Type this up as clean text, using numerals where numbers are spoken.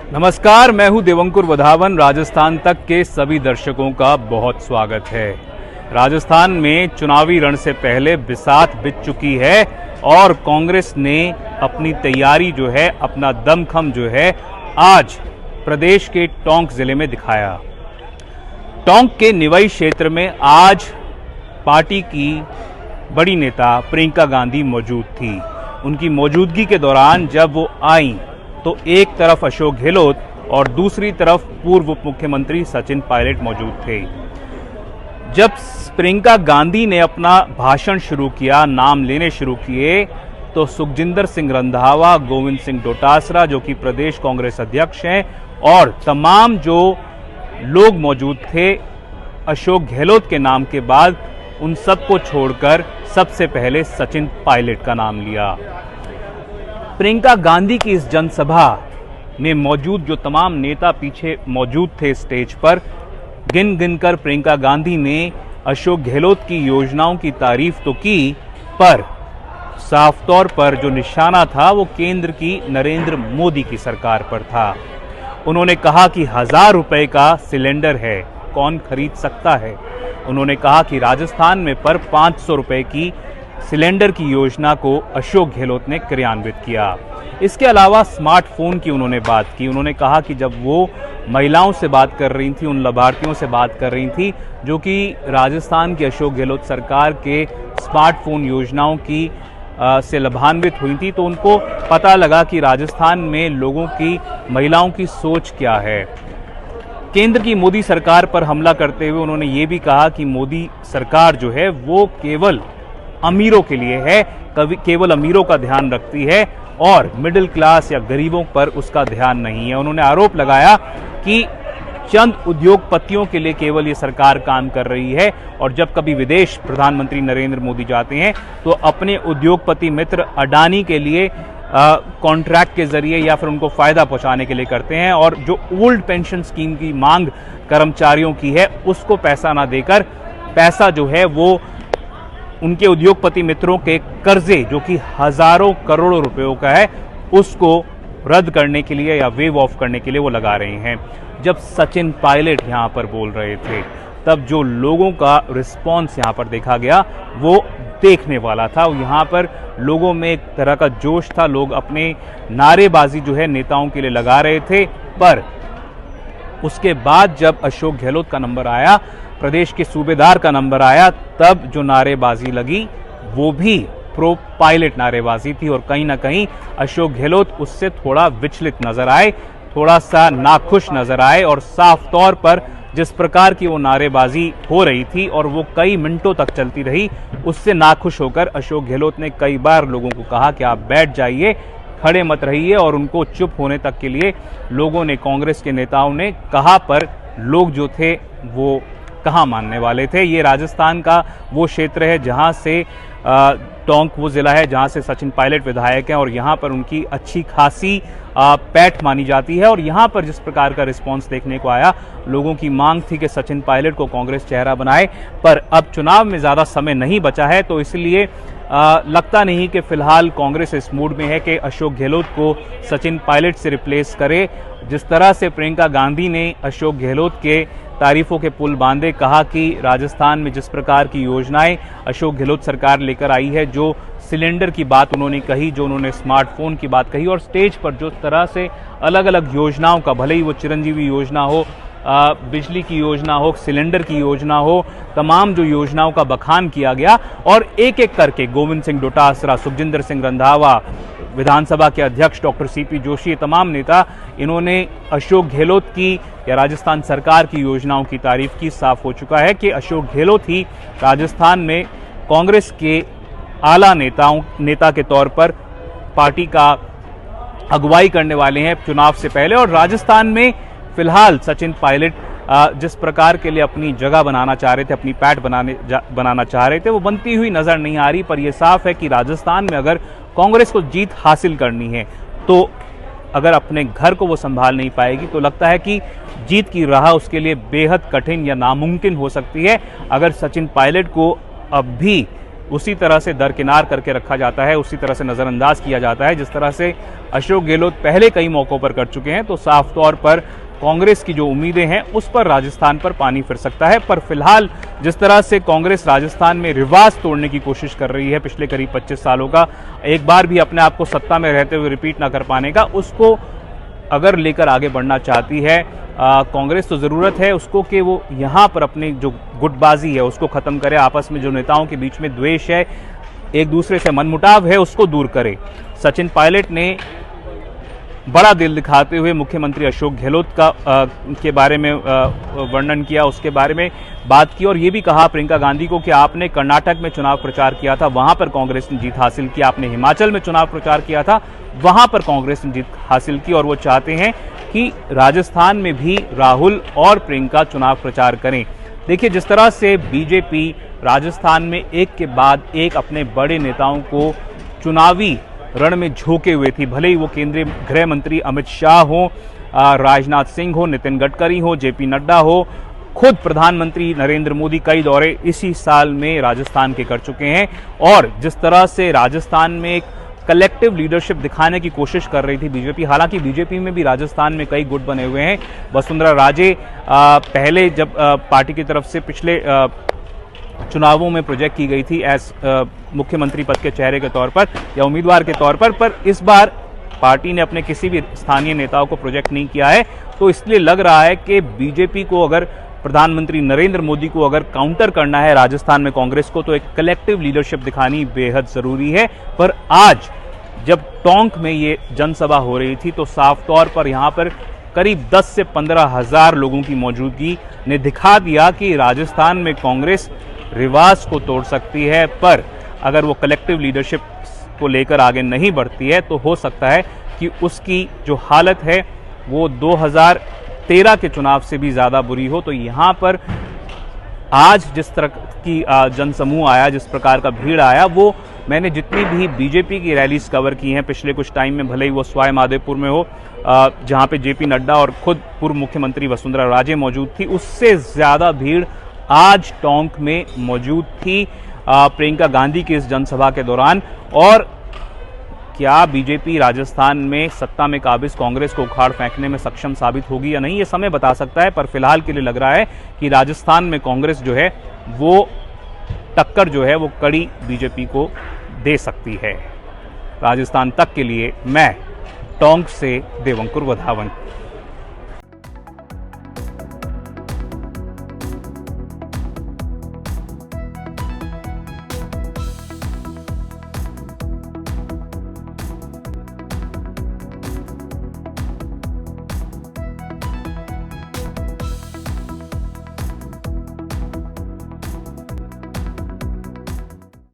नमस्कार, मैं हूं देवंकुर वधावन। राजस्थान तक के सभी दर्शकों का बहुत स्वागत है। राजस्थान में चुनावी रण से पहले बिसात बीत चुकी है और कांग्रेस ने अपनी तैयारी जो है, अपना दमखम जो है, आज प्रदेश के टोंक जिले में दिखाया। टोंक के निवाई क्षेत्र में आज पार्टी की बड़ी नेता प्रियंका गांधी मौजूद थी। उनकी मौजूदगी के दौरान जब वो आई तो एक तरफ अशोक गहलोत और दूसरी तरफ पूर्व उप मुख्यमंत्री सचिन पायलट मौजूद थे। जब प्रियंका गांधी ने अपना भाषण शुरू किया, नाम लेने शुरू किए, तो सुखजिंदर सिंह रंधावा, गोविंद सिंह डोटासरा जो कि प्रदेश कांग्रेस अध्यक्ष हैं, और तमाम जो लोग मौजूद थे, अशोक गहलोत के नाम के बाद उन सबको छोड़कर सबसे पहले सचिन पायलट का नाम लिया। प्रियंका गांधी की इस जनसभा में मौजूद जो तमाम नेता पीछे मौजूद थे स्टेज पर, गिन गिनकर प्रियंका गांधी ने अशोक गहलोत की योजनाओं की तारीफ तो की, पर साफ तौर पर जो निशाना था वो केंद्र की नरेंद्र मोदी की सरकार पर था। उन्होंने कहा कि 1000 रुपए का सिलेंडर है, कौन खरीद सकता है। उन्होंने कहा कि राजस्थान में पर 500 रुपए की सिलेंडर की योजना को अशोक गहलोत ने क्रियान्वित किया। इसके अलावा स्मार्टफोन की उन्होंने बात की। उन्होंने कहा कि जब वो महिलाओं से बात कर रही थी, उन लाभार्थियों से बात कर रही थी जो कि राजस्थान की अशोक गहलोत सरकार के स्मार्टफोन योजनाओं की से लाभान्वित हुई थी, तो उनको पता लगा कि राजस्थान में लोगों की, महिलाओं की सोच क्या है। केंद्र की मोदी सरकार पर हमला करते हुए उन्होंने ये भी कहा कि मोदी सरकार जो है वो केवल अमीरों के लिए है, केवल अमीरों का ध्यान रखती है और मिडिल क्लास या गरीबों पर उसका ध्यान नहीं है। उन्होंने आरोप लगाया कि चंद उद्योगपतियों के लिए केवल ये सरकार काम कर रही है, और जब कभी विदेश प्रधानमंत्री नरेंद्र मोदी जाते हैं तो अपने उद्योगपति मित्र अडानी के लिए कॉन्ट्रैक्ट के जरिए या फिर उनको फायदा पहुंचाने के लिए करते हैं, और जो ओल्ड पेंशन स्कीम की मांग कर्मचारियों की है उसको पैसा ना देकर, पैसा जो है वो उनके उद्योगपति मित्रों के कर्जे जो कि हजारों करोड़ों रुपयों का है उसको रद्द करने के लिए या वेव ऑफ करने के लिए वो लगा रहे हैं। जब सचिन पायलट यहां पर बोल रहे थे तब जो लोगों का रिस्पांस यहां पर देखा गया वो देखने वाला था। यहां पर लोगों में एक तरह का जोश था, लोग अपने नारेबाजी जो है नेताओं के लिए लगा रहे थे। पर उसके बाद जब अशोक गहलोत का नंबर आया, प्रदेश के सूबेदार का नंबर आया, तब जो नारेबाजी लगी वो भी प्रो पायलट नारेबाजी थी, और कहीं ना कहीं अशोक गहलोत उससे थोड़ा विचलित नजर आए, थोड़ा सा नाखुश नजर आए। और साफ तौर पर जिस प्रकार की वो नारेबाजी हो रही थी और वो कई मिनटों तक चलती रही, उससे नाखुश होकर अशोक गहलोत ने कई बार लोगों को कहा कि आप बैठ जाइए, खड़े मत रहिए, और उनको चुप होने तक के लिए लोगों ने, कांग्रेस के नेताओं ने कहा, पर लोग जो थे वो कहाँ मानने वाले थे। ये राजस्थान का वो क्षेत्र है जहां से टोंक वो जिला है जहां से सचिन पायलट विधायक हैं, और यहां पर उनकी अच्छी खासी पैठ मानी जाती है। और यहां पर जिस प्रकार का रिस्पांस देखने को आया, लोगों की मांग थी कि सचिन पायलट को कांग्रेस चेहरा बनाए, पर अब चुनाव में ज्यादा समय नहीं बचा है, तो इसलिए लगता नहीं कि फिलहाल कांग्रेस इस मूड में है कि अशोक गहलोत को सचिन पायलट से रिप्लेस करे। जिस तरह से प्रियंका गांधी ने अशोक गहलोत के तारीफों के पुल बांधे, कहा कि राजस्थान में जिस प्रकार की योजनाएं अशोक गहलोत सरकार लेकर आई है, जो सिलेंडर की बात उन्होंने कही, जो उन्होंने स्मार्टफोन की बात कही, और स्टेज पर जो तरह से अलग अलग योजनाओं का, भले ही वो चिरंजीवी योजना हो, बिजली की योजना हो, सिलेंडर की योजना हो, तमाम जो योजनाओं का बखान किया गया, और एक एक करके गोविंद सिंह डोटासरा, सुखजिंदर सिंह रंधावा, विधानसभा के अध्यक्ष डॉक्टर सीपी जोशी, तमाम नेता, इन्होंने अशोक गहलोत की या राजस्थान सरकार की योजनाओं की तारीफ की। साफ हो चुका है कि अशोक गहलोत ही राजस्थान में कांग्रेस के आला नेता के तौर पर पार्टी का अगुवाई करने वाले हैं चुनाव से पहले। और राजस्थान में फिलहाल सचिन पायलट जिस प्रकार के लिए अपनी जगह बनाना चाह रहे थे, अपनी पैठ बनाना चाह रहे थे, वो बनती हुई नजर नहीं आ रही। पर यह साफ है कि राजस्थान में अगर कांग्रेस को जीत हासिल करनी है, तो अगर अपने घर को वो संभाल नहीं पाएगी, तो लगता है कि जीत की राह उसके लिए बेहद कठिन या नामुमकिन हो सकती है। अगर सचिन पायलट को अब भी उसी तरह से दरकिनार करके रखा जाता है, उसी तरह से नज़रअंदाज किया जाता है जिस तरह से अशोक गहलोत पहले कई मौक़ों पर कर चुके हैं। तो साफ तौर पर कांग्रेस की जो उम्मीदें हैं उस पर राजस्थान पर पानी फिर सकता है। पर फिलहाल जिस तरह से कांग्रेस राजस्थान में रिवाज तोड़ने की कोशिश कर रही है पिछले करीब 25 सालों का, एक बार भी अपने आप को सत्ता में रहते हुए रिपीट ना कर पाने का, उसको अगर लेकर आगे बढ़ना चाहती है कांग्रेस, तो ज़रूरत है उसको कि वो यहाँ पर अपनी जो गुटबाजी है उसको ख़त्म करे, आपस में जो नेताओं के बीच में द्वेष है, एक दूसरे से मनमुटाव है, उसको दूर करे। सचिन पायलट ने बड़ा दिल दिखाते हुए मुख्यमंत्री अशोक गहलोत के बारे में वर्णन किया, उसके बारे में बात की और ये भी कहा प्रियंका गांधी को कि आपने कर्नाटक में चुनाव प्रचार किया था, वहां पर कांग्रेस ने जीत हासिल की, आपने हिमाचल में चुनाव प्रचार किया था, वहां पर कांग्रेस ने जीत हासिल की, और वो चाहते हैं कि राजस्थान में भी राहुल और प्रियंका चुनाव प्रचार करें। देखिए, जिस तरह से बीजेपी राजस्थान में एक के बाद एक अपने बड़े नेताओं को चुनावी रण में झोंके हुए थी, भले ही वो केंद्रीय गृह मंत्री अमित शाह हो, राजनाथ सिंह हो, नितिन गडकरी हो, जेपी नड्डा हो, खुद प्रधानमंत्री नरेंद्र मोदी कई दौरे इसी साल में राजस्थान के कर चुके हैं। और जिस तरह से राजस्थान में एक कलेक्टिव लीडरशिप दिखाने की कोशिश कर रही थी बीजेपी, हालांकि बीजेपी में भी राजस्थान में कई गुट बने हुए हैं। वसुंधरा राजे पहले जब पार्टी की तरफ से पिछले चुनावों में प्रोजेक्ट की गई थी एज मुख्यमंत्री पद के चेहरे के तौर पर या उम्मीदवार के तौर पर इस बार पार्टी ने अपने किसी भी स्थानीय नेताओं को प्रोजेक्ट नहीं किया है। तो इसलिए लग रहा है कि बीजेपी को अगर प्रधानमंत्री नरेंद्र मोदी को अगर काउंटर करना है राजस्थान में कांग्रेस को, तो एक कलेक्टिव लीडरशिप दिखानी बेहद जरूरी है। पर आज जब टोंक में ये जनसभा हो रही थी तो साफ तौर पर यहाँ पर करीब 10 से 15 हजार लोगों की मौजूदगी ने दिखा दिया कि राजस्थान में कांग्रेस रिवाज को तोड़ सकती है, पर अगर वो कलेक्टिव लीडरशिप को लेकर आगे नहीं बढ़ती है तो हो सकता है कि उसकी जो हालत है वो 2013 के चुनाव से भी ज़्यादा बुरी हो। तो यहाँ पर आज जिस तरह की जनसमूह आया, जिस प्रकार का भीड़ आया, वो मैंने जितनी भी बीजेपी की रैलीज कवर की हैं पिछले कुछ टाइम में, भले ही वो सवाई माधोपुर में हो जहाँ पे जेपी नड्डा और खुद पूर्व मुख्यमंत्री वसुंधरा राजे मौजूद थी, उससे ज़्यादा भीड़ आज टोंक में मौजूद थी प्रियंका गांधी की इस जनसभा के दौरान। और क्या बीजेपी राजस्थान में सत्ता में काबिज कांग्रेस को उखाड़ फेंकने में सक्षम साबित होगी या नहीं, ये समय बता सकता है। पर फिलहाल के लिए लग रहा है कि राजस्थान में कांग्रेस जो है वो टक्कर जो है वो कड़ी बीजेपी को दे सकती है। राजस्थान तक के लिए मैं टोंक से देवंकुर वधावन।